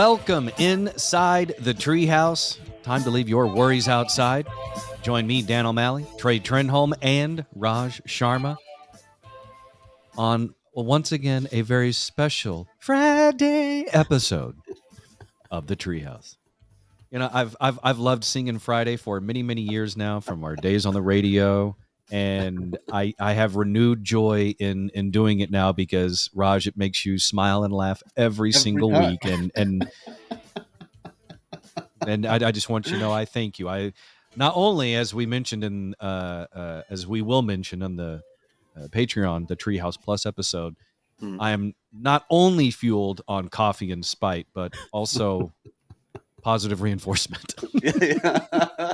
Welcome inside the Treehouse. Time to leave your worries outside. Join me, Dan O'Malley, Trey Trenholm, and Raj Sharma on, once again, a very special Friday episode of the Treehouse. You know, I've loved singing Friday for many, many years now, from our days on the radio, and I have renewed joy in doing it now because, Raj, it makes you smile and laugh every single time. week, and I just want you to know I thank you. I not only, as we mentioned as we will mention on the Patreon, the Treehouse Plus episode, I am not only fueled on coffee and spite, but also positive reinforcement.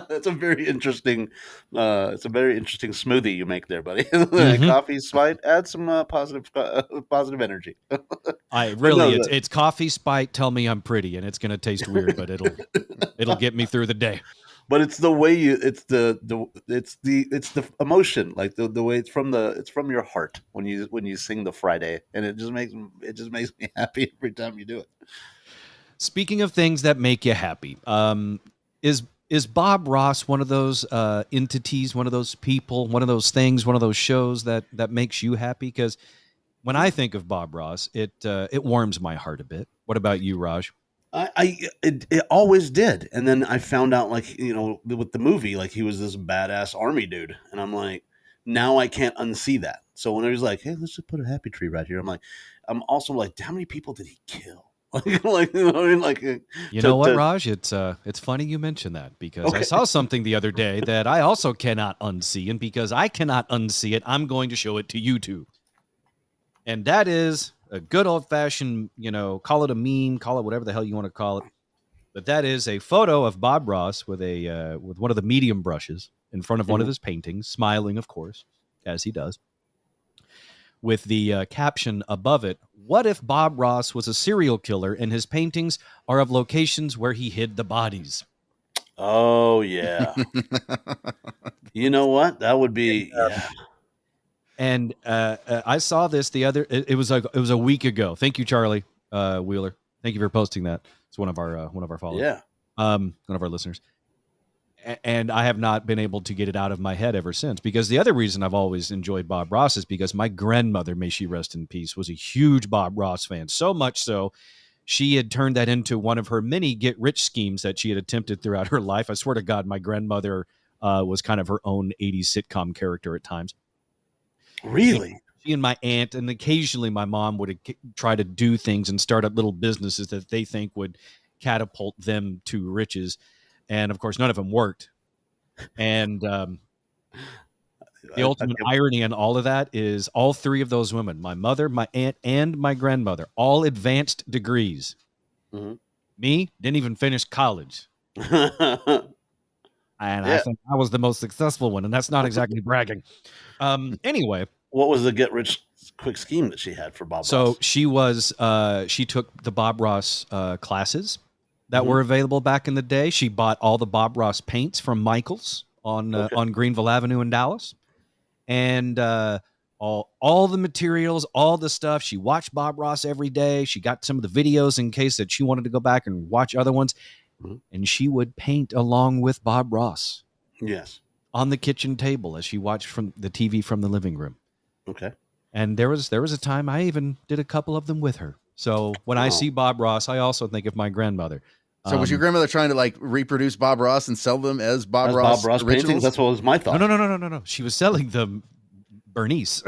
That's a very interesting. It's a very interesting smoothie you make there, buddy. Mhm. Coffee, spite, add some positive energy. I But really, no, it's coffee spite. Tell me I'm pretty, and it's going to taste weird, but it'll get me through the day. but it's the way it's the emotion, like the way it's from your heart when you sing the Friday, and it just makes me happy every time you do it. Speaking of things that make you happy, is Bob Ross one of those entities, one of those people, one of those things, one of those shows that makes you happy? Because when I think of Bob Ross, it warms my heart a bit. What about you, Raj? It always did, and then I found out, like, with the movie, like, he was this badass army dude, and I'm like, now I can't unsee that. So when he was like, "Hey, let's just put a happy tree right here," I'm also like, how many people did he kill? Like, you know what I mean? Like, You know what, Raj? It's funny you mention that because I saw something the other day that I also cannot unsee, and because I cannot unsee it, I'm going to show it to you two. And that is a good old fashioned, call it a meme, call it whatever the hell you want to call it. But that is a photo of Bob Ross with with one of the medium brushes in front of one of his paintings, smiling, of course, as he does, with the caption above it: "What if Bob Ross was a serial killer and his paintings are of locations where he hid the bodies?" Oh yeah. You know what? That would be And I saw this it was a week ago. Thank you, Charlie Wheeler. Thank you for posting that. It's one of our followers. Yeah. One of our listeners. And I have not been able to get it out of my head ever since, because the other reason I've always enjoyed Bob Ross is because my grandmother, may she rest in peace, was a huge Bob Ross fan. So much so, she had turned that into one of her many get-rich schemes that she had attempted throughout her life. I swear to God, my grandmother was kind of her own 80s sitcom character at times. Really? She and my aunt, and occasionally my mom, would try to do things and start up little businesses that they think would catapult them to riches. And of course, none of them worked. And the ultimate irony in all of that is all three of those women, my mother, my aunt, and my grandmother, all advanced degrees. Mm-hmm. Me, didn't even finish college. And Yeah. I think I was the most successful one, and that's not exactly bragging. Anyway. What was the get-rich-quick scheme that she had for Bob Ross? So she took the Bob Ross classes that were available back in the day. She bought all the Bob Ross paints from Michael's on Greenville Avenue in Dallas, and all the materials, all the stuff. She watched Bob Ross every day. She got some of the videos in case that she wanted to go back and watch other ones, and she would paint along with Bob Ross. Yes. On the kitchen table as she watched from the TV from the living room. Okay. And there was a time I even did a couple of them with her. So when I see Bob Ross, I also think of my grandmother. So was your grandmother trying to like reproduce Bob Ross and sell them as Bob Ross paintings? That's what was my thought. No. She was selling them Bernice.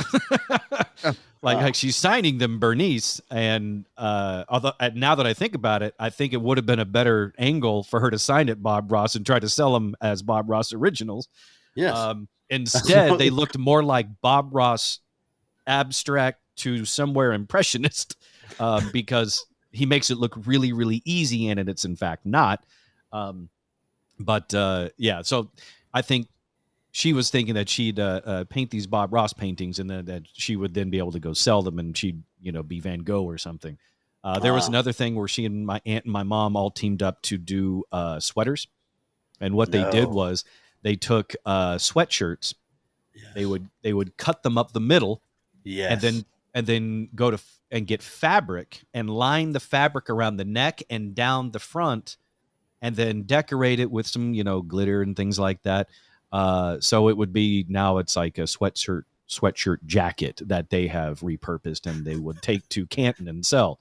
like she's signing them Bernice. And although now that I think about it, I think it would have been a better angle for her to sign it Bob Ross and try to sell them as Bob Ross originals. Yes. Instead, they looked more like Bob Ross abstract to somewhere impressionist, because he makes it look really, really easy, and it's in fact not. Yeah, so I think she was thinking that she'd paint these Bob Ross paintings, and then that she would then be able to go sell them, and she'd be Van Gogh or something. There was another thing where she and my aunt and my mom all teamed up to do sweaters, and what they did was they took sweatshirts. Yes. They would cut them up the middle, yes, and then go to and get fabric and line the fabric around the neck and down the front, and then decorate it with some, glitter and things like that. So it would be, now it's like a sweatshirt jacket that they have repurposed and they would take to Canton and sell.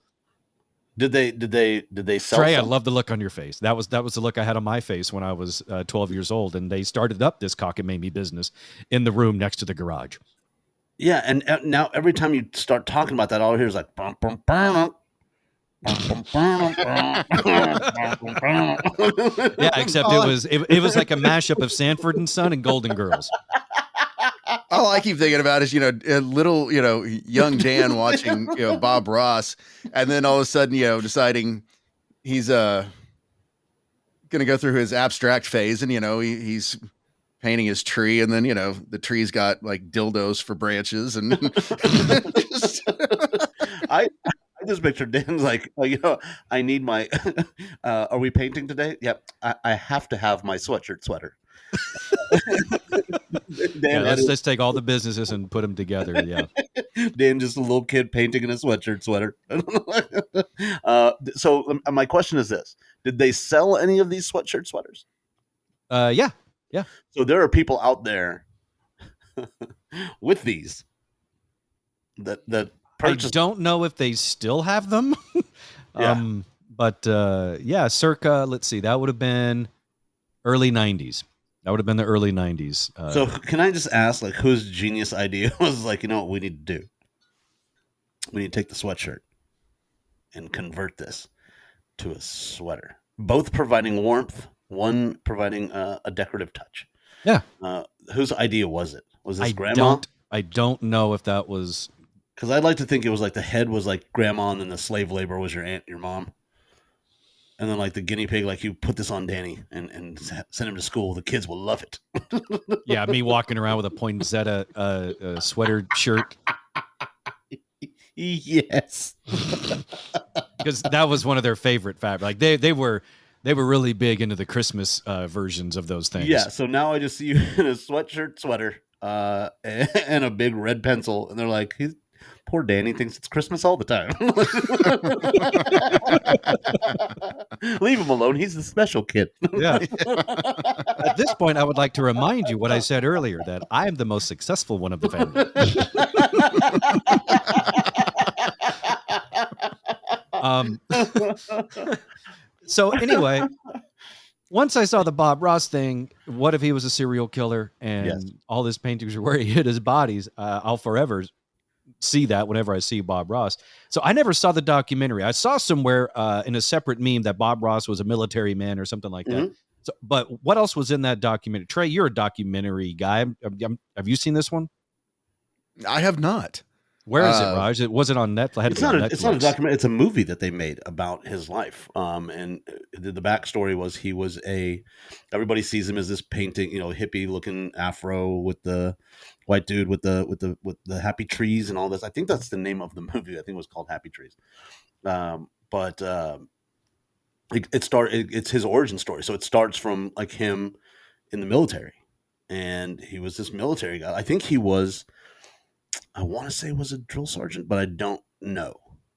Did they sell? Trey, I love the look on your face. That was the look I had on my face when I was 12 years old, and they started up this cockamamie business in the room next to the garage. Yeah, and now every time you start talking about that, all I hear is like bum, bum, bum. Yeah, except it was like a mashup of Sanford and Son and Golden Girls. All I keep thinking about is, a little, young Dan watching, Bob Ross, and then all of a sudden, deciding he's going to go through his abstract phase, and he's painting his tree, and then the tree's got like dildos for branches, and I just picture Dan's like, I need my. Are we painting today? Yep, I have to have my sweater. Dan, let's take all the businesses and put them together. Yeah, Dan, just a little kid painting in a sweater. So my question is this: did they sell any of these sweaters? Yeah. So there are people out there with these that purchase. I don't know if they still have them. But circa, let's see, that would have been early 90s. That would have been the early 90s. So can I just ask, like, whose genius idea was like, what we need to do? We need to take the sweatshirt and convert this to a sweater, both providing warmth, one providing a decorative touch. Yeah. Whose idea was it? Was this grandma? I don't know if that was. Because I'd like to think it was like the head was like grandma, and then the slave labor was your aunt, your mom. And then like the guinea pig, like you put this on Danny and send him to school. The kids will love it. Yeah, me walking around with a poinsettia sweater shirt. Yes. Because that was one of their favorite fabric. Like they were really big into the Christmas versions of those things. Yeah, so now I just see you in a sweater, and a big red pencil, and they're like, poor Danny thinks it's Christmas all the time. Leave him alone. He's the special kid. Yeah. At this point, I would like to remind you what I said earlier, that I am the most successful one of the family. So anyway, once I saw the Bob Ross thing, what if he was a serial killer and all his paintings are where he hid his bodies? I'll forever see that whenever I see Bob Ross. So I never saw the documentary. I saw somewhere in a separate meme that Bob Ross was a military man or something like that. Mm-hmm. So, but what else was in that documentary? Trey, you're a documentary guy. Have you seen this one? I have not. Where is it, Raj? Was it on Netflix? It's not a documentary. It's a movie that they made about his life. And the backstory was everybody sees him as this painting, hippie looking afro with the white dude with the happy trees and all this. I think that's the name of the movie. I think it was called Happy Trees. It's his origin story. So it starts from like him in the military, and he was this military guy. I think he was. I want to say was a drill sergeant, but I don't know.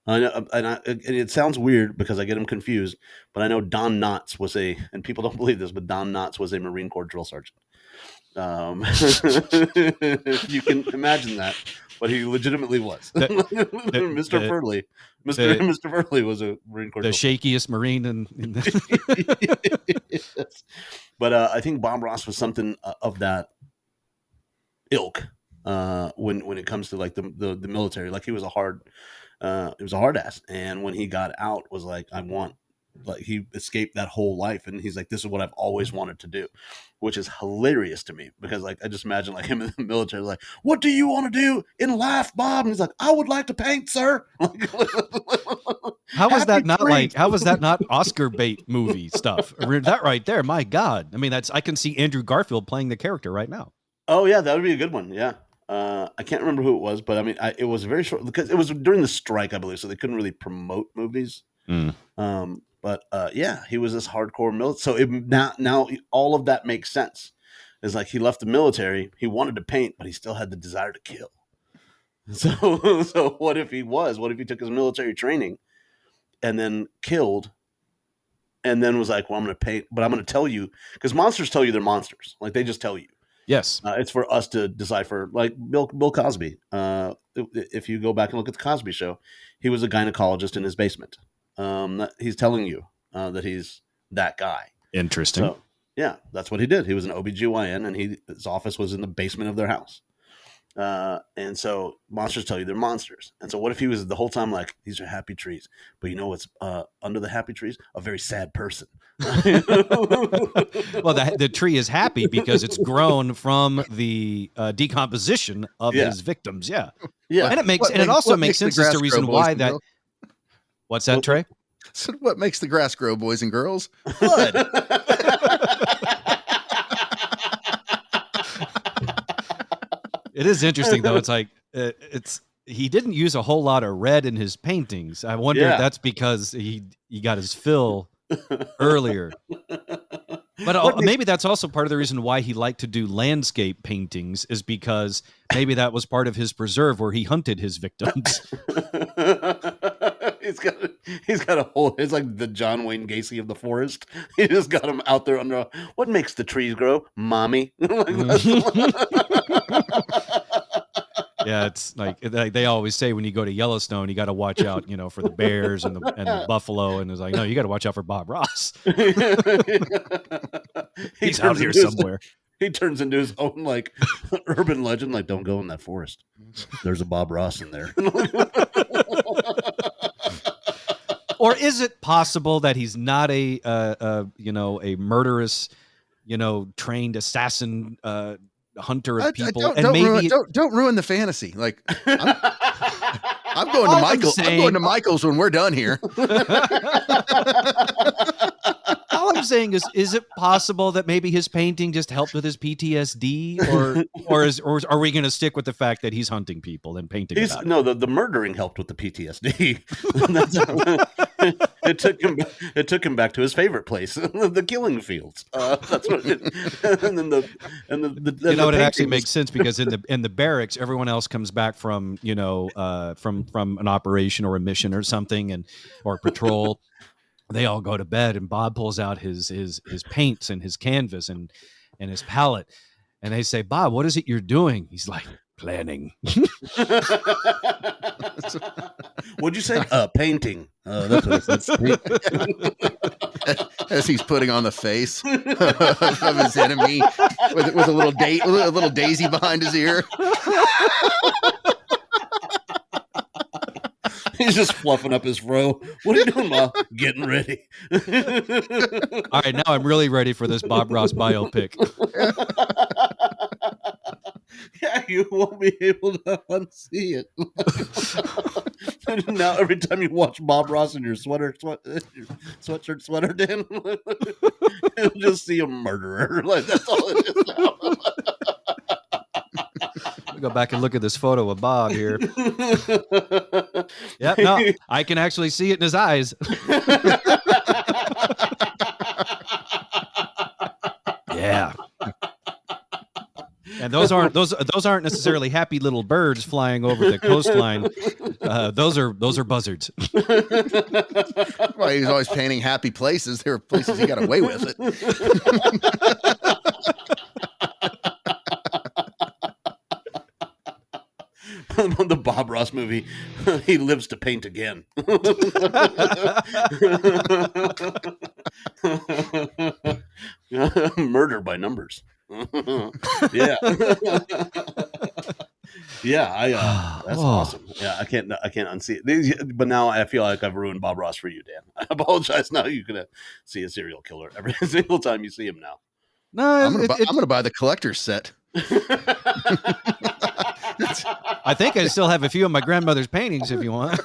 I know, and it sounds weird because I get him confused, but I know Don Knotts was and people don't believe this, but Don Knotts was a Marine Corps drill sergeant. If you can imagine that, but he legitimately was. Mr. Furley. Mr. Furley was a Marine Corps. The shakiest Marine in Yes. But I think Bob Ross was something of that ilk. When it comes to like the military, like he was a hard ass, and when he got out was like, he escaped that whole life, and he's like, this is what I've always wanted to do, which is hilarious to me because like I just imagine like him in the military, like, what do you want to do in life, Bob? And he's like, I would like to paint, sir. How was that not Oscar bait movie stuff? That right there, my God. I mean, I can see Andrew Garfield playing the character right now. Oh yeah, that would be a good one. Yeah. I can't remember who it was, but I mean, it was very short because it was during the strike, I believe, so they couldn't really promote movies. But he was this hardcore military. So now all of that makes sense. It's like he left the military, he wanted to paint, but he still had the desire to kill. So what if he was? What if he took his military training and then killed, and then was like, "Well, I'm going to pay, but I'm going to tell you," because monsters tell you they're monsters. Like they just tell you. Yes. It's for us to decipher. Like Bill Cosby. If you go back and look at the Cosby Show, he was a gynecologist in his basement. He's telling you that he's that guy. Interesting. So, yeah, that's what he did. He was an OBGYN, and his office was in the basement of their house. And so monsters tell you they're monsters. And so what if he was the whole time like, these are happy trees, but you know what's under the happy trees? A very sad person. Well, the tree is happy because it's grown from the decomposition of his victims. Yeah. Yeah. And it also makes sense as to reason why that. What's that, Trey? So what makes the grass grow, boys and girls? Blood. It is interesting though. It's like he didn't use a whole lot of red in his paintings. I wonder if that's because he got his fill earlier. But maybe that's also part of the reason why he liked to do landscape paintings, is because maybe that was part of his preserve where he hunted his victims. He's got a whole. It's like the John Wayne Gacy of the forest. He just got him out there under. What makes the trees grow, mommy? Yeah, it's like they always say when you go to Yellowstone, you got to watch out, for the bears and the buffalo. And it's like, no, you got to watch out for Bob Ross. He's out here somewhere. He turns into his own like urban legend. Like, don't go in that forest. There's a Bob Ross in there. Or is it possible that he's not a murderous, trained assassin, hunter of people? Don't ruin the fantasy. Like I'm going to Michael's. I'm going to Michael's when we're done here. All I'm saying is it possible that maybe his painting just helped with his PTSD, or are we going to stick with the fact that he's hunting people and painting? The murdering helped with the PTSD. It took him back to his favorite place, the killing fields. That's what it. And then it actually makes sense because in the barracks, everyone else comes back from from an operation or a mission or something, or patrol. They all go to bed, and Bob pulls out his paints and his canvas and his palette, and they say, "Bob, what is it you're doing?" He's like, "Planning." What'd you say? Painting. That's what it says. As he's putting on the face of his enemy with a little daisy behind his ear. He's just fluffing up his fro. What are you doing, Bob? Getting ready. All right, now I'm really ready for this Bob Ross biopic. Yeah, you won't be able to unsee it. Now, every time you watch Bob Ross in your sweatshirt sweater, Dan, you'll just see a murderer. Like that's all it is now. Let me go back and look at this photo of Bob here. Yep, no, I can actually see it in his eyes. Yeah. And those aren't necessarily happy little birds flying over the coastline. Those are buzzards. Well, he was always painting happy places. There were places he got away with it. The Bob Ross movie, he lives to paint again. Murder by numbers. Yeah. Yeah, that's awesome. Yeah, I can't unsee it. But now I feel like I've ruined Bob Ross for you, Dan. I apologize. Now you're gonna see a serial killer every single time you see him now. No, I'm gonna buy the collector's set. I think I still have a few of my grandmother's paintings if you want.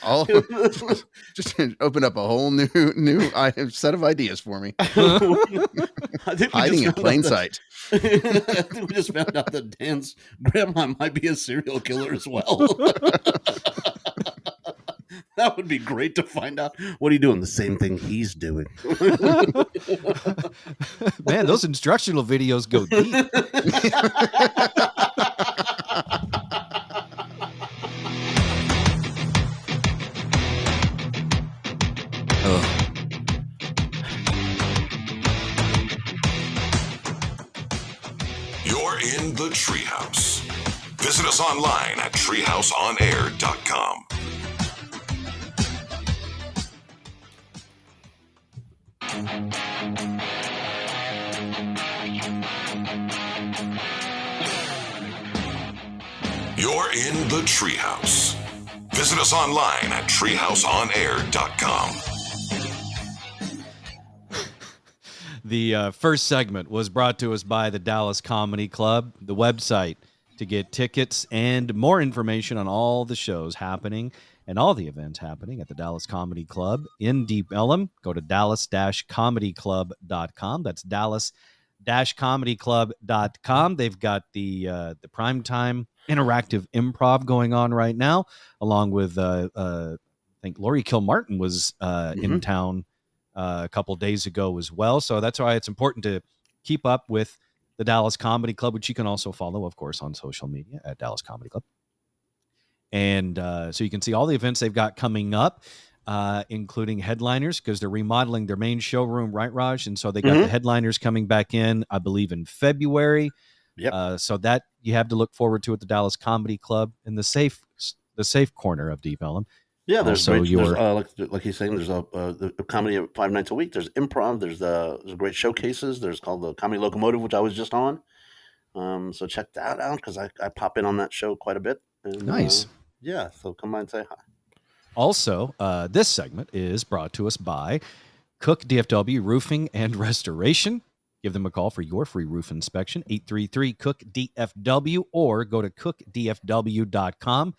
I'll just open up a whole new set of ideas for me. Hiding in plain sight. I think we just found out that Dan's grandma might be a serial killer as well. That would be great to find out. What are you doing? The same thing he's doing. Man, those instructional videos go deep. You're in the Treehouse. Visit us online at treehouseonair.com. You're in the Treehouse. Visit us online at treehouseonair.com. The first segment was brought to us by the Dallas Comedy Club, the website to get tickets and more information on all the shows happening and all the events happening at the Dallas Comedy Club in Deep Ellum. Go to dallas-comedyclub.com. That's dallas-comedyclub.com. They've got the primetime interactive improv going on right now, along with I think Laurie Kilmartin was in town a couple days ago as well. So that's why it's important to keep up with the Dallas Comedy Club, which you can also follow, of course, on social media at Dallas Comedy Club. And so you can see all the events they've got coming up, including headliners, because they're remodeling their main showroom, right, Raj? And so they got the headliners coming back in, I believe, in February. Yep. So that you have to look forward to at the Dallas Comedy Club in the safe corner of Deep Ellum. Yeah, there's Also great, like he's saying, there's a comedy 5 nights a week. There's improv. There's great showcases. There's called the Comedy Locomotive, which I was just on. So check that out because I pop in on that show quite a bit. And, Nice. Yeah, so come by and say hi. Also, this segment is brought to us by Cook DFW Roofing and Restoration. Give them a call for your free roof inspection, 833-COOK-DFW, or go to cookdfw.com.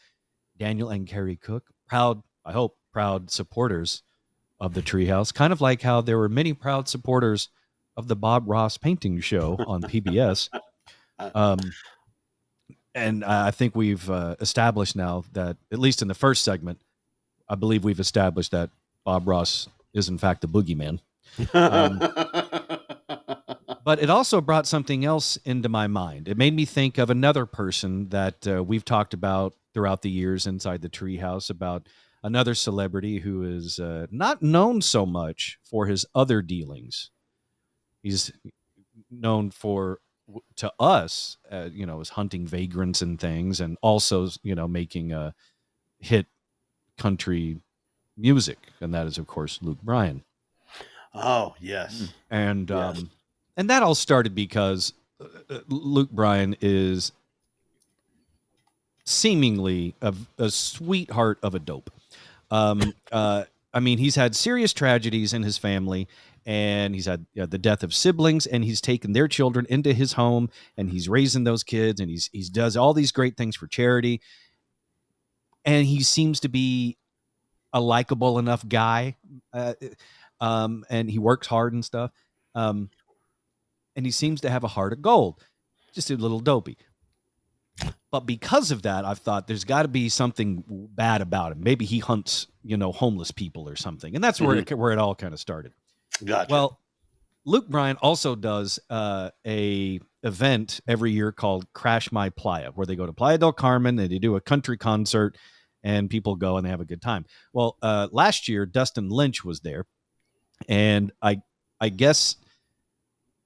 Daniel and Carrie Cook, proud supporters of the Treehouse, kind of like how there were many proud supporters of the Bob Ross painting show on PBS. And I think we've established now that, at least in the first segment, I believe we've established that Bob Ross is, in fact, the boogeyman. But it also brought something else into my mind. It made me think of another person that we've talked about throughout the years inside the Treehouse, about another celebrity who is not known so much for his other dealings. He's known for, to us, as hunting vagrants and things, and also, making a hit country music, and that is, of course, Luke Bryan. Oh, yes. And Yes. And that all started because Luke Bryan is seemingly a sweetheart of a dope. I mean, he's had serious tragedies in his family, and he's had the death of siblings, and he's taken their children into his home, and he's raising those kids, and he's does all these great things for charity. And he seems to be a likable enough guy, and he works hard and stuff. And he seems to have a heart of gold, just a little dopey. But because of that, I've thought there's got to be something bad about him. Maybe he hunts, homeless people or something. And that's where it all kind of started. Gotcha. Well, Luke Bryan also does a event every year called Crash My Playa, where they go to Playa del Carmen and they do a country concert, and people go and they have a good time. Well, last year, Dustin Lynch was there. And I guess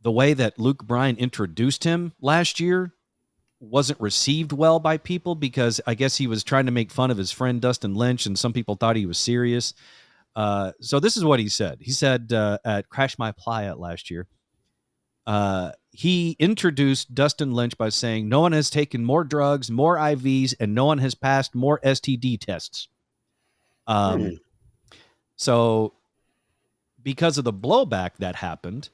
the way that Luke Bryan introduced him last year wasn't received well by people, because I guess he was trying to make fun of his friend Dustin Lynch, and some people thought he was serious. So this is what he said. He said at Crash My Playa last year, he introduced Dustin Lynch by saying, "No one has taken more drugs, more IVs, and no one has passed more STD tests." So because of the blowback that happened,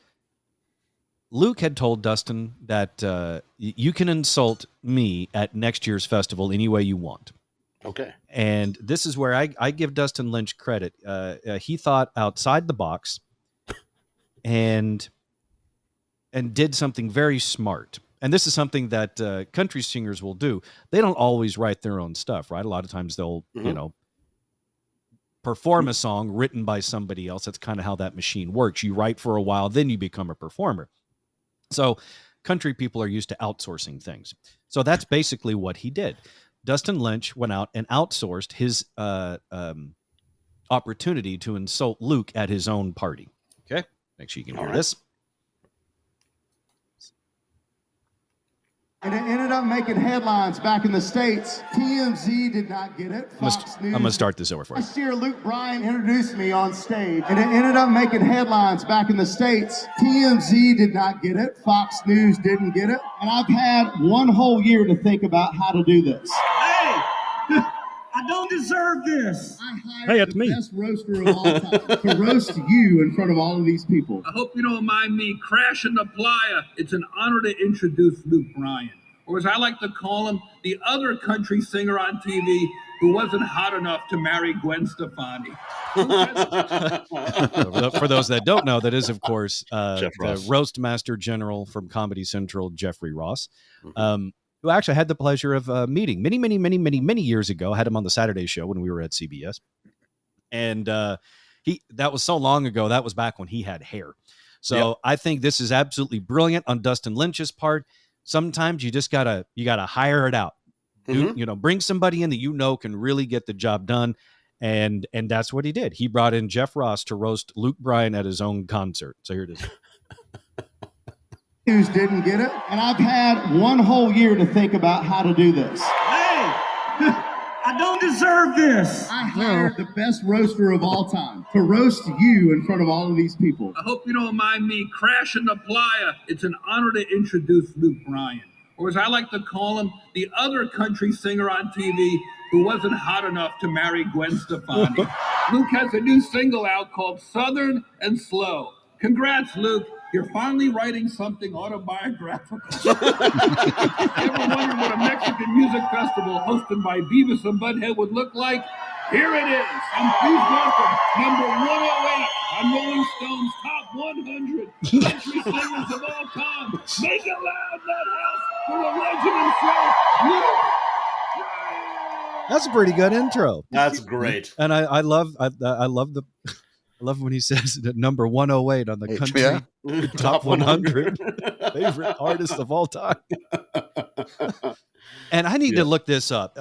Luke had told Dustin that you can insult me at next year's festival any way you want. Okay. And this is where I give Dustin Lynch credit. He thought outside the box and did something very smart. And this is something that country singers will do. They don't always write their own stuff, right? A lot of times they'll, perform a song written by somebody else. That's kind of how that machine works. You write for a while, then you become a performer. So country people are used to outsourcing things. So that's basically what he did. Dustin Lynch went out and outsourced his opportunity to insult Luke at his own party. Okay, make sure you can hear this. And it ended up making headlines back in the States. TMZ did not get it. Fox News. I'm going to start this over for you. Last year, Luke Bryan introduced me on stage, and it ended up making headlines back in the States. TMZ did not get it. Fox News didn't get it. And I've had one whole year to think about how to do this. Hey! I don't deserve this. I hired the best roaster of all time to roast you in front of all of these people. I hope you don't mind me crashing the playa. It's an honor to introduce Luke Bryan, or as I like to call him, the other country singer on TV who wasn't hot enough to marry Gwen Stefani. For those that don't know, that is, of course, the roast master general from Comedy Central, Jeffrey Ross. Who actually had the pleasure of meeting many years ago. I had him on the Saturday show when we were at CBS. And that was so long ago. That was back when he had hair. So I think this is absolutely brilliant on Dustin Lynch's part. Sometimes you just gotta hire it out. Bring somebody in that can really get the job done. And that's what he did. He brought in Jeff Ross to roast Luke Bryan at his own concert. So here it is. News didn't get it, and I've had one whole year to think about how to do this. Hey, I don't deserve this. I hired the best roaster of all time to roast you in front of all of these people. I hope you don't mind me crashing the playa. It's an honor to introduce Luke Bryan, or as I like to call him, the other country singer on TV who wasn't hot enough to marry Gwen Stefani. Luke has a new single out called Southern and Slow. Congrats, Luke. You're finally writing something autobiographical. Ever wondered what a Mexican music festival hosted by Beavis and Butthead would look like? Here it is. And please welcome number 108 on Rolling Stone's Top 100 country singers of all time. Make it loud, that house, for the legend himself, Luke Bryan. That's a pretty good intro. That's great. And I love when he says that number 108 on the country top 100 favorite artists of all time. And I need to look this up.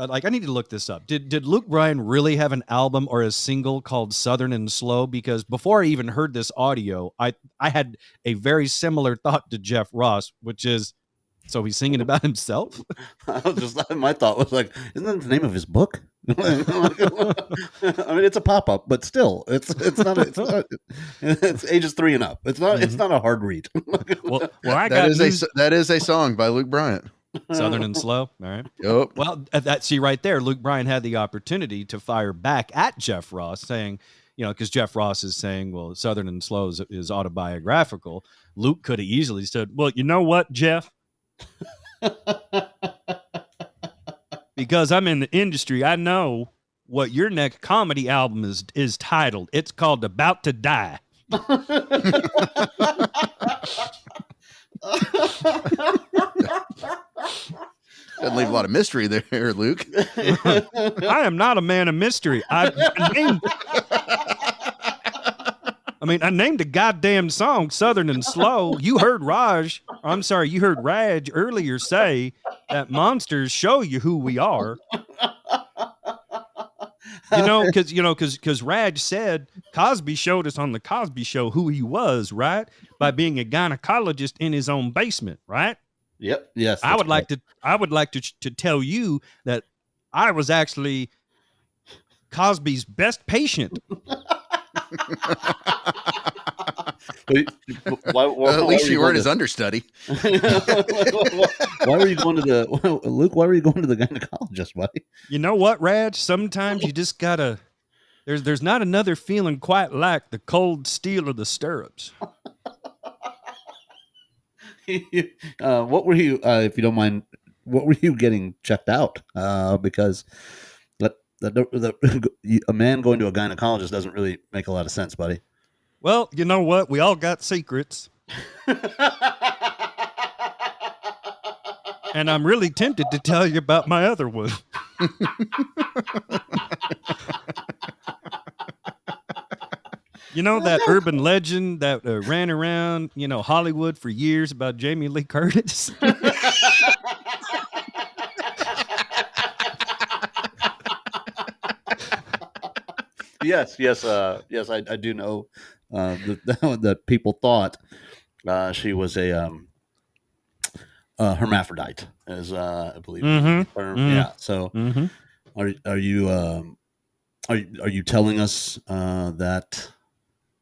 Did Luke Bryan really have an album or a single called Southern and Slow? Because before I even heard this audio, I had a very similar thought to Jeff Ross, which is, so he's singing about himself? My thought was like, isn't that the name of his book? I mean, it's a pop-up, but still, it's ages 3 and up. It's not a hard read. That is a song by Luke Bryan. Southern and Slow. All right. Yep. Well, see right there, Luke Bryan had the opportunity to fire back at Jeff Ross, saying, because Jeff Ross is saying, well, Southern and Slow is autobiographical. Luke could have easily said, well, you know what, Jeff? Because I'm in the industry, I know what your next comedy album is titled. It's called About to Die. Doesn't leave a lot of mystery there, Luke. I am not a man of mystery. I named a goddamn song Southern and Slow. You heard Raj earlier say that monsters show you who we are. Because Raj said Cosby showed us on the Cosby Show who he was, right? By being a gynecologist in his own basement, right? Yep. Yes. I would like to tell you that I was actually Cosby's best patient. At least you weren't his understudy. Why were you going to the Luke? Why were you going to the gynecologist, buddy? You know what, Raj? Sometimes you just gotta. There's not another feeling quite like the cold steel of the stirrups. What were you, if you don't mind? What were you getting checked out? Because a man going to a gynecologist doesn't really make a lot of sense, buddy. Well, you know what? We all got secrets. And I'm really tempted to tell you about my other one. You know that urban legend that ran around, Hollywood for years about Jamie Lee Curtis? Yes, yes, yes. I do know that people thought she was a hermaphrodite, as I believe. Mm-hmm. The term. Mm. Yeah. So, Mm-hmm. are you are you telling us that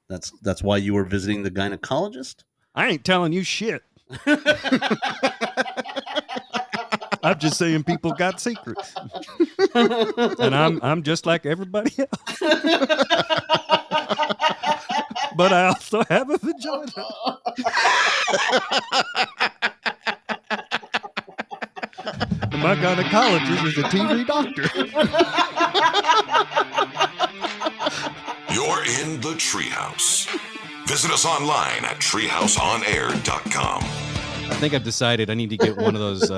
that's why you were visiting the gynecologist? I ain't telling you shit. I'm just saying people got secrets. And I'm just like everybody else. But I also have a vagina. And my gynecologist is a TV doctor. You're in the Treehouse. Visit us online at treehouseonair.com. I think I've decided I need to get one of those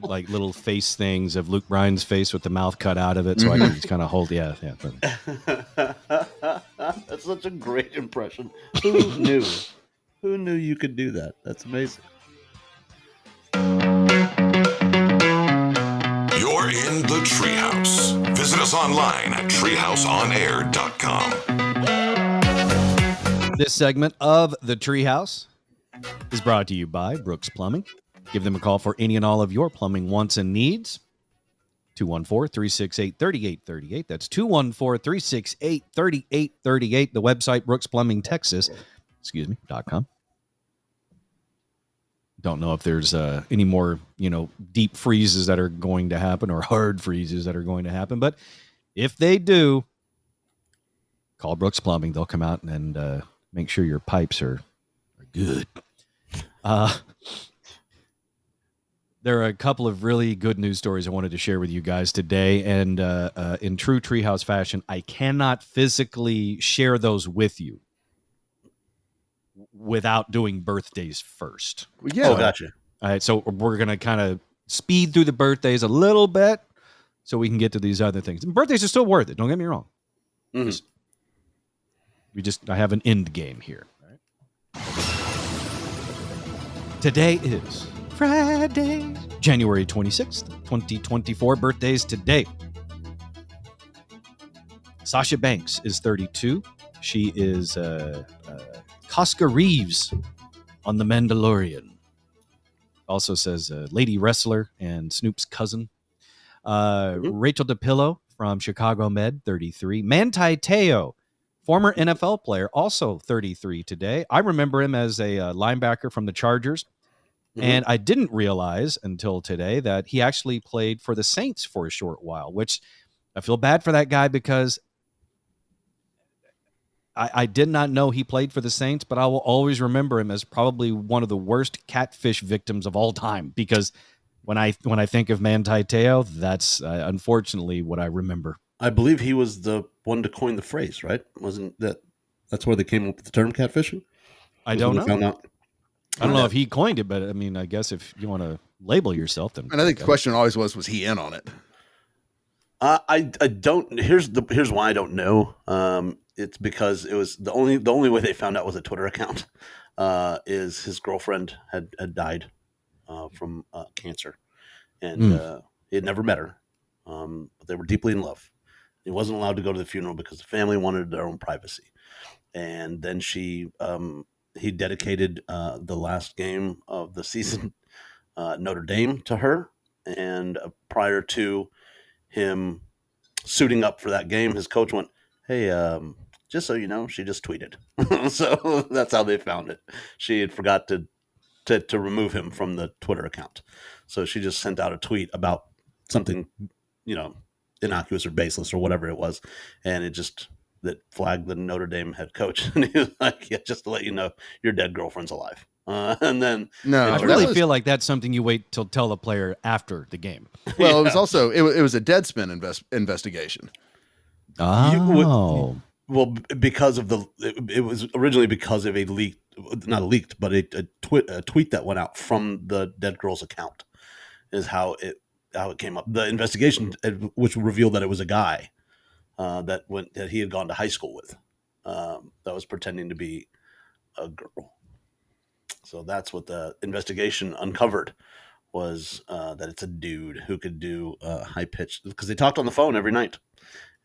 like little face things of Luke Bryan's face with the mouth cut out of it, so I can just kind of hold. Yeah. That's such a great impression. Who knew? Who knew you could do that? That's amazing. You're in the Treehouse. Visit us online at treehouseonair.com. This segment of the Treehouse is brought to you by Brooks Plumbing. Give them a call for any and all of your plumbing wants and needs. 214-368-3838. That's 214-368-3838. The website, brooksplumbingtexas.com. Don't know if there's any more, deep freezes that are going to happen or hard freezes that are going to happen. But if they do, call Brooks Plumbing. They'll come out and make sure your pipes are good. There are a couple of really good news stories I wanted to share with you guys today. And in true Treehouse fashion, I cannot physically share those with you without doing birthdays first. Yeah. Oh, gotcha. All right, so we're going to kind of speed through the birthdays a little bit so we can get to these other things. And birthdays are still worth it. Don't get me wrong. Mhm. I have an end game here. All right? Today is Friday, January 26th, 2024. Birthdays today. Sasha Banks is 32. She is Casca Reeves on The Mandalorian. Also says lady wrestler and Snoop's cousin. Rachel DePillo from Chicago Med, 33. Manti Te'o, former NFL player, also 33 today. I remember him as a linebacker from the Chargers. And I didn't realize until today that he actually played for the Saints for a short while, which I feel bad for that guy because I did not know he played for the Saints, but I will always remember him as probably one of the worst catfish victims of all time. Because when I think of Manti Te'o, that's unfortunately what I remember. I believe he was the one to coin the phrase, right? Wasn't that's where they came up with the term catfishing? I don't know. Found out. I don't know if he coined it, but I mean, I guess if you want to label yourself, then. And I think the question always was he in on it? I don't. Here's why I don't know. It's because it was the only way they found out was a Twitter account. Is his girlfriend had died from cancer, and he had never met her, but they were deeply in love. He wasn't allowed to go to the funeral because the family wanted their own privacy, and then he dedicated the last game of the season, Notre Dame, to her. And prior to him suiting up for that game, his coach went, "Hey, just so you know, she just tweeted." So that's how they found it. She had forgot to remove him from the Twitter account, so she just sent out a tweet about something, innocuous or baseless or whatever it was, and that flagged the Notre Dame head coach, and he was like, "Yeah, just to let you know, your dead girlfriend's alive." And then I really feel like that's something you wait till tell the player after the game. Well, it was also it was a Deadspin investigation. Oh, well, because of it was originally because of not a leaked, but a tweet that went out from the dead girl's account, is how it came up. The investigation, which revealed that it was a guy that he had gone to high school with, that was pretending to be a girl. So that's what the investigation uncovered, was that it's a dude who could do high pitched, because they talked on the phone every night.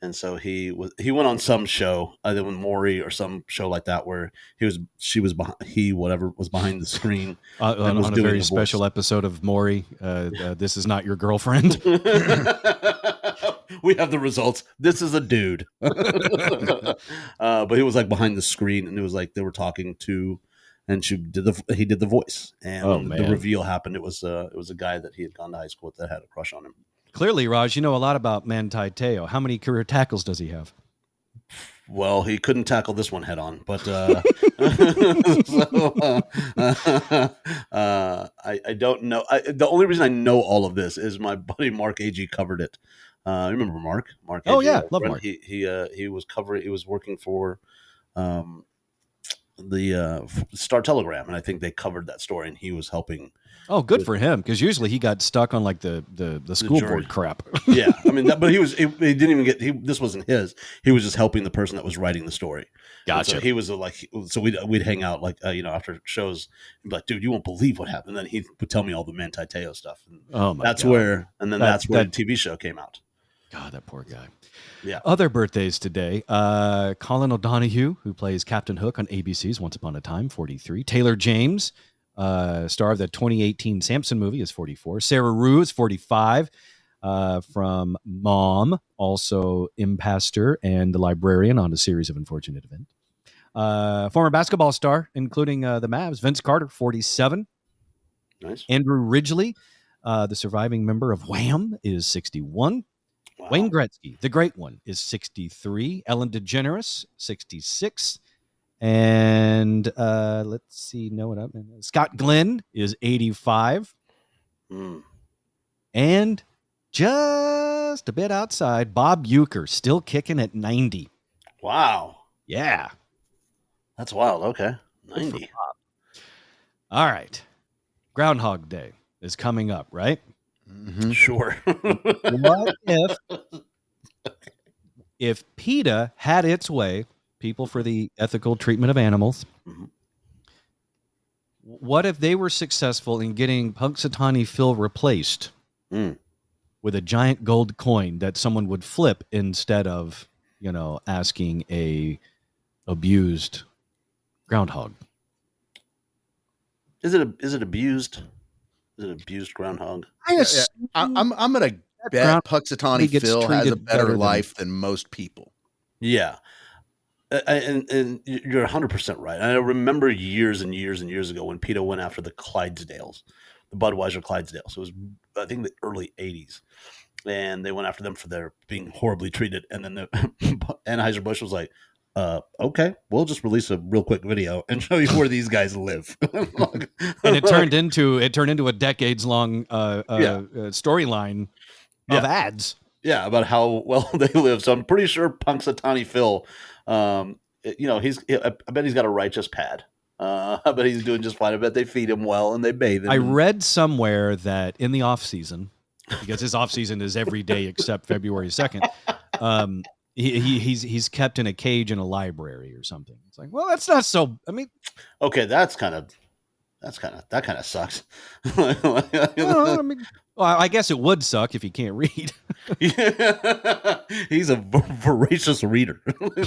And so he went on some show, either with Maury or some show like that, where whatever was behind the screen and was on a doing very the special voice. episode of Maury. This is not your girlfriend. We have the results. This is a dude. But he was like behind the screen, and it was like they were talking to, and he did the voice, and Oh, when man. the reveal happened, it was a guy that he had gone to high school with that had a crush on him. Clearly, Raj, you know a lot about Manti Te'o. How many career tackles does he have? Well, he couldn't tackle this one head on, but I don't know. The only reason I know all of this is my buddy Mark Agee covered it. Remember Mark? Mark. Oh, Agee, yeah, our love friend. Mark. He was covering. He was working for the Star Telegram, and I think they covered that story, and he was helping. Oh, good for him, because usually he got stuck on like the school jury. board crap. Yeah, I mean, but he didn't even get. This wasn't his. He was just helping the person that was writing the story. And Gotcha. so he was so we'd hang out like after shows, and be like, dude, you won't believe what happened. And then he would tell me all the Manti Te'o stuff. And Oh my that's God. where, and then that's where that- the TV show came out. God, that poor guy. Yeah. Other birthdays today. Colin O'Donoghue, who plays Captain Hook on ABC's Once Upon a Time, 43. Taylor James, star of the 2018 Samson movie, is 44. Sarah Rue is 45. From Mom, also Impastor and the librarian on a series of unfortunate events. Former basketball star, including the Mavs, Vince Carter, 47. Nice. Andrew Ridgely, the surviving member of Wham, is 61. Wow. Wayne Gretzky, the great one, is 63. Ellen DeGeneres, 66. And let's see, Scott Glenn is 85. Mm. And just a bit outside, Bob Uecker, still kicking at 90. Wow. Yeah. That's wild. Okay. 90. All right. Groundhog Day is coming up, right? Mhm. Sure. What if PETA had its way, People for the Ethical Treatment of Animals, Mhm. what if they were successful in getting Punxsutawney Phil replaced Mm. with a giant gold coin that someone would flip instead of, asking a abused groundhog? Is it abused? Is it abused groundhog? Yeah, I'm gonna bet ground- Punxsutawney gets Phil has a treated better better than- life than most people. Yeah. And you're 100% right. I remember years and years and years ago when PETA went after the Clydesdales, the Budweiser Clydesdales. It was, I think, the early 80s. And they went after them for their being horribly treated. And then Anheuser-Busch was like, okay, we'll just release a real quick video and show you where these guys live. And it turned into a decades-long storyline of ads. Yeah, about how well they live. So I'm pretty sure Punxsutawney Phil, I bet he's got a righteous pad. I bet he's doing just fine. I bet they feed him well and they bathe him. I read somewhere that in the off season, because his off season is every day except February 2nd, he's kept in a cage in a library or something. It's like, well, that's not so. I mean, okay, that kind of sucks. Well, I guess it would suck if he can't read. He's a voracious reader.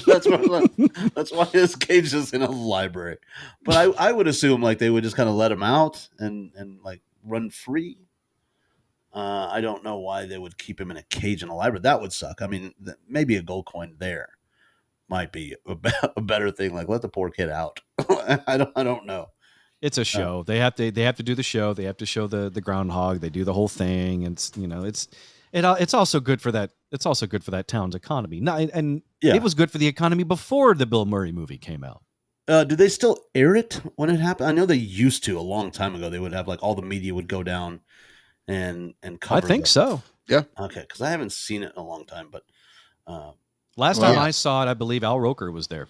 That's why his cage is in a library. But I would assume like they would just kind of let him out and like run free. I don't know why they would keep him in a cage in a library. That would suck. I mean, maybe a gold coin there might be a better thing. Like let the poor kid out. I don't know. It's a show. They have to do the show. They have to show the groundhog. They do the whole thing. It's also good for that. It's also good for that town's economy. It was good for the economy before the Bill Murray movie came out. Do they still air it when it happened? I know they used to a long time ago. They would have like all the media would go down and cover. I think so. Yeah. Okay, because I haven't seen it in a long time, but Last time I saw it, I believe Al Roker was there.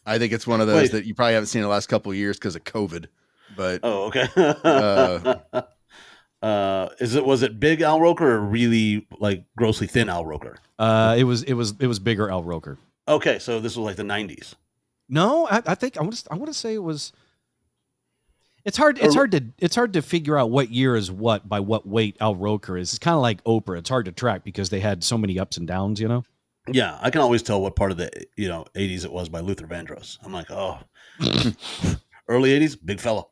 I think it's one of those that you probably haven't seen in the last couple of years because of COVID. But okay. Was it big Al Roker or really like grossly thin Al Roker? It was bigger Al Roker. Okay, so this was like the 90s. No, I think I want to say it was. It's hard to figure out what year is what by what weight Al Roker is. It's kind of like Oprah. It's hard to track because they had so many ups and downs, you know? Yeah, I can always tell what part of the 80s it was by Luther Vandross. I'm like, oh, early 80s, big fellow.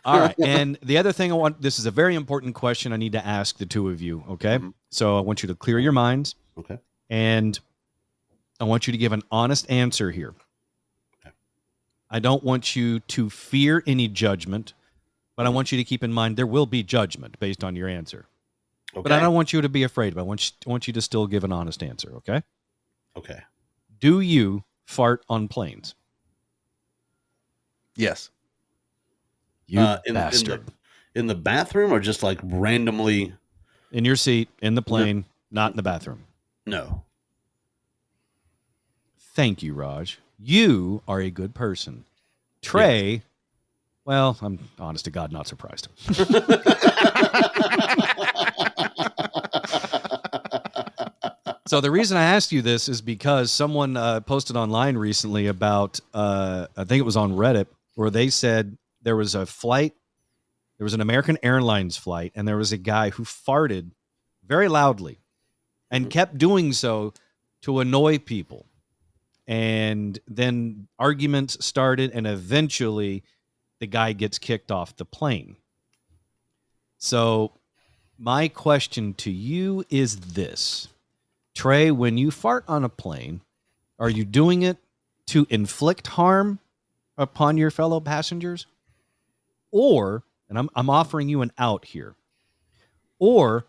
All right. And the other thing this is a very important question I need to ask the two of you, okay? Mhm. So I want you to clear your minds. Okay. And I want you to give an honest answer here. Okay. I don't want you to fear any judgment, but I want you to keep in mind there will be judgment based on your answer. Okay. But I don't want you to be afraid of it. I want you to still give an honest answer, okay? Okay. Do you fart on planes? Yes. You bastard. In the bathroom or just like randomly? In your seat, in the plane, not in the bathroom. No. Thank you, Raj. You are a good person. Trey, well, I'm honest to God, not surprised. So the reason I asked you this is because someone posted online recently about, I think it was on Reddit, where they said there was a flight, there was an American Airlines flight, and there was a guy who farted very loudly and kept doing so to annoy people. And then arguments started, and eventually the guy gets kicked off the plane. So my question to you is this. Trey, when you fart on a plane, are you doing it to inflict harm upon your fellow passengers? Or, and I'm offering you an out here, or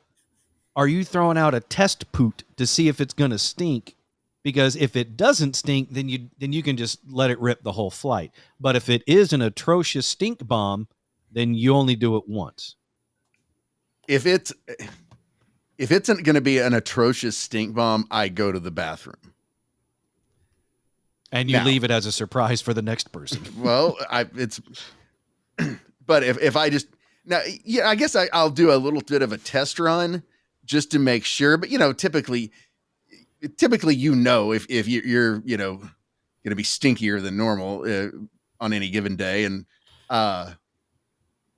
are you throwing out a test poot to see if it's going to stink? Because if it doesn't stink, then you can just let it rip the whole flight. But if it is an atrocious stink bomb, then you only do it once. If it's going to be an atrocious stink bomb, I go to the bathroom. And you leave it as a surprise for the next person. Well, but if I just now, I guess I'll do a little bit of a test run just to make sure. But typically, if you're going to be stinkier than normal on any given day, and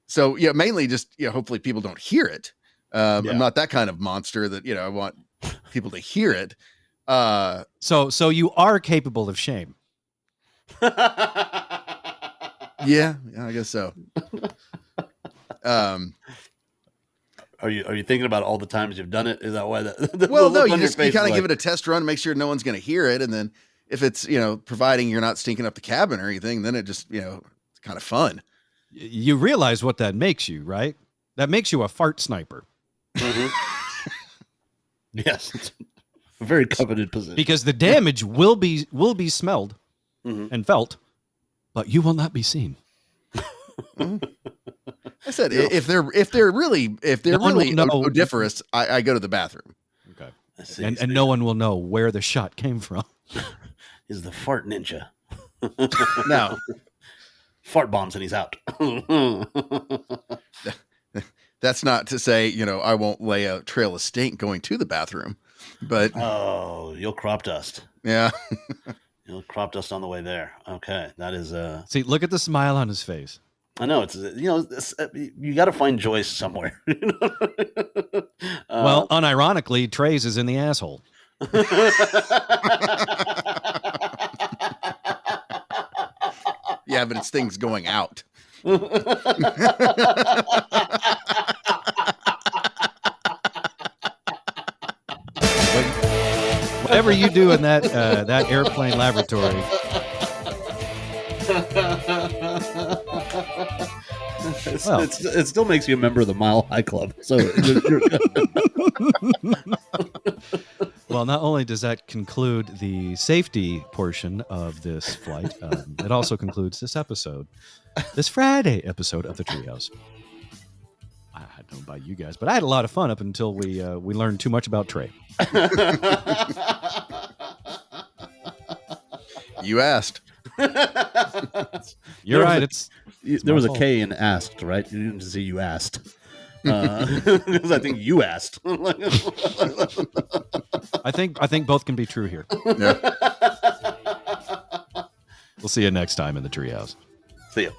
so mainly just hopefully people don't hear it. I'm not that kind of monster that I want people to hear it. So you are capable of shame. Yeah, I guess so. Are you thinking about all the times you've done it? Is that why that? Well, no, you kind of give it a test run, make sure no one's going to hear it, and then if it's providing you're not stinking up the cabin or anything, then it just it's kind of fun. You realize what that makes you, right? That makes you a fart sniper. Mm-hmm. Yes, it's a very coveted position because the damage will be smelled and felt, but you will not be seen. I said if they're really odoriferous, I go to the bathroom. Okay, and no one will know where the shot came from. Is the fart ninja? No. Fart bombs and he's out. That's not to say, I won't lay a trail of stink going to the bathroom, but you'll crop dust. Yeah. You'll crop dust on the way there. Okay. That is see, look at the smile on his face. I know it's you got to find joy somewhere. Well, unironically, Trey's is in the asshole. Yeah, but it's things going out. Whatever you do in that airplane laboratory. It still makes you a member of the Mile High Club. So you're well, not only does that conclude the safety portion of this flight, it also concludes this episode, this Friday episode of the Treehouse. I don't know about you guys, but I had a lot of fun up until we learned too much about Trey. You asked. You're right. There was a K in asked, right? You didn't say you asked. Because I think you asked. I think both can be true here. Yeah. We'll see you next time in the Treehouse. See ya.